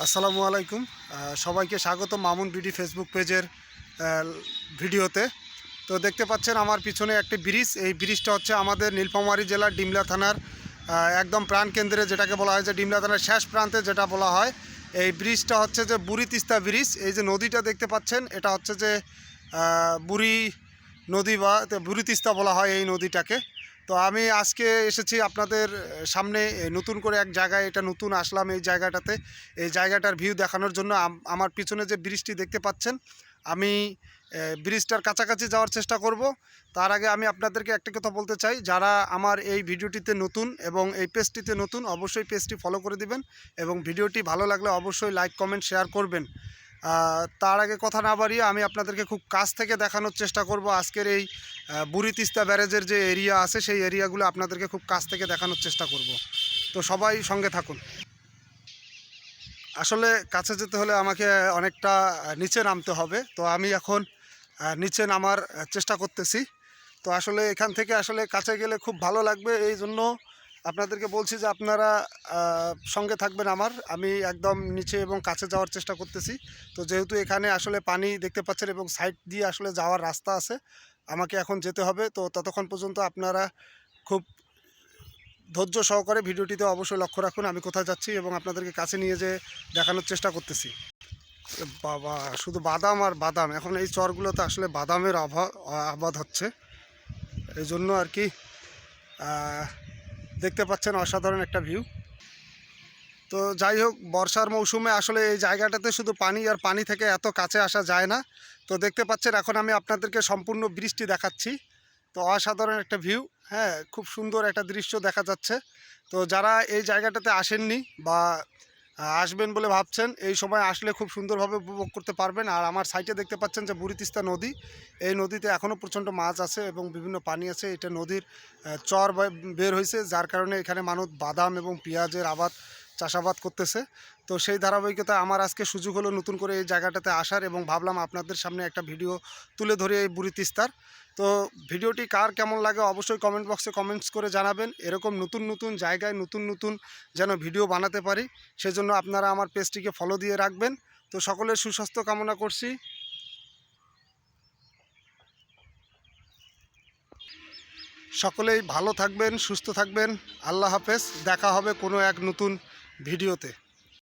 আসসালামু আলাইকুম। সবাইকে স্বাগত মামুন বিডি ফেসবুক পেজের ভিডিওতে। তো দেখতে পাচ্ছেন আমার পিছনে একটি ব্রিজ। এই ব্রিজটা হচ্ছে আমাদের নীলফামারী জেলার ডিমলা থানার একদম প্রাণকেন্দ্রে, যেটাকে বলা হয় যে ডিমলা থানার শেষ প্রান্তে যেটা বলা হয়। এই ব্রিজটা হচ্ছে যে বুড়ি তিস্তা ব্রিজ। এই যে নদীটা দেখতে পাচ্ছেন, এটা হচ্ছে যে বুড়ি নদী বা বুড়ি তিস্তা বলা হয় এই নদীটাকে। তো আমি আজকে এসেছি আপনাদের সামনে নতুন করে এক জায়গায়, এটা নতুন আসলাম এই জায়গাটাতে। এই জায়গাটার ভিউ দেখানোর জন্য আমার পিছনে যে ব্রিজটি দেখতে পাচ্ছেন, আমি ব্রিজটার কাছাকাছি যাওয়ার চেষ্টা করব। তার আগে আমি আপনাদেরকে একটা কথা বলতে চাই, যারা আমার এই ভিডিওটিতে নতুন এবং এই পেজটিতে নতুন, অবশ্যই পেজটি ফলো করে দিবেন এবং ভিডিওটি ভালো লাগলে অবশ্যই লাইক কমেন্ট শেয়ার করবেন। তার আগে কথা না বাড়িয়ে আমি আপনাদেরকে খুব কাছ থেকে দেখানোর চেষ্টা করব আজকের এই বুড়ি তিস্তা ব্যারেজের যে এরিয়া আছে, সেই এরিয়াগুলো আপনাদেরকে খুব কাছ থেকে দেখানোর চেষ্টা করব। তো সবাই সঙ্গে থাকুন। আসলে কাছে যেতে হলে আমাকে অনেকটা নিচে নামতে হবে। তো আমি এখন নিচে নামার চেষ্টা করতেছি। তো আসলে এখান থেকে আসলে কাছে গেলে খুব ভালো লাগবে, এই জন্য আপনাদেরকে বলছি যে আপনারা সঙ্গে থাকবেন আমার। আমি একদম নিচে এবং কাছে যাওয়ার চেষ্টা করতেছি। তো যেহেতু এখানে আসলে পানি দেখতে পাচ্ছেন এবং সাইড দিয়ে আসলে যাওয়ার রাস্তা আছে, আমাকে এখন যেতে হবে। তো ততক্ষণ পর্যন্ত আপনারা খুব ধৈর্য সহকারে ভিডিওটিতে অবশ্যই লক্ষ্য রাখুন আমি কোথায় যাচ্ছি এবং আপনাদেরকে কাছে নিয়ে যেয়ে দেখানোর চেষ্টা করতেছি। বাবা, শুধু বাদাম আর বাদাম! এখন এই চরগুলোতে আসলে বাদামের আবাদ হচ্ছে, এই জন্য আর কি দেখতে পাচ্ছেন অসাধারণ একটা ভিউ। তো যাই হোক, বর্ষার মৌসুমে আসলে এই জায়গাটাতে শুধু পানি আর পানি থেকে এত কাছে আসা যায় না। তো দেখতে পাচ্ছেন এখন আমি আপনাদেরকে সম্পূর্ণ বৃষ্টি দেখাচ্ছি। তো অসাধারণ একটা ভিউ, হ্যাঁ, খুব সুন্দর একটা দৃশ্য দেখা যাচ্ছে। তো যারা এই জায়গাটাতে আসেননি বা আসবেন বলে ভাবছেন, এই সময় আসলে খুব সুন্দরভাবে উপভোগ করতে পারবেন। আর আমার সাইডে দেখতে পাচ্ছেন যে বুড়ি তিস্তা নদী। এই নদীতে এখনও প্রচণ্ড মাছ আছে এবং বিভিন্ন পানি আছে। এটা নদীর চর বের হয়েছে, যার কারণে এখানে মানুষ বাদাম এবং পেঁয়াজের চাষাবাদ করতেছে। তো সেই ধারাবাহিকতায় আমার আজকে সুযোগ হলো নতুন করে এই জায়গাটাতে আসার, এবং ভাবলাম আপনাদের সামনে একটা ভিডিও তুলে ধরে এই বুড়ি তিস্তার। তো ভিডিওটি কার কেমন লাগে অবশ্যই কমেন্ট বক্সে কমেন্টস করে জানাবেন। এরকম নতুন নতুন জায়গায় নতুন নতুন যেন ভিডিও বানাতে পারি, সেজন্য আপনারা আমার পেজটিকে ফলো দিয়ে রাখবেন। তো সকলের সুস্বাস্থ্য কামনা করছি। সকলেই ভালো থাকবেন, সুস্থ থাকবেন। আল্লাহ হাফেজ। দেখা হবে কোনো এক নতুন ভিডিওতে।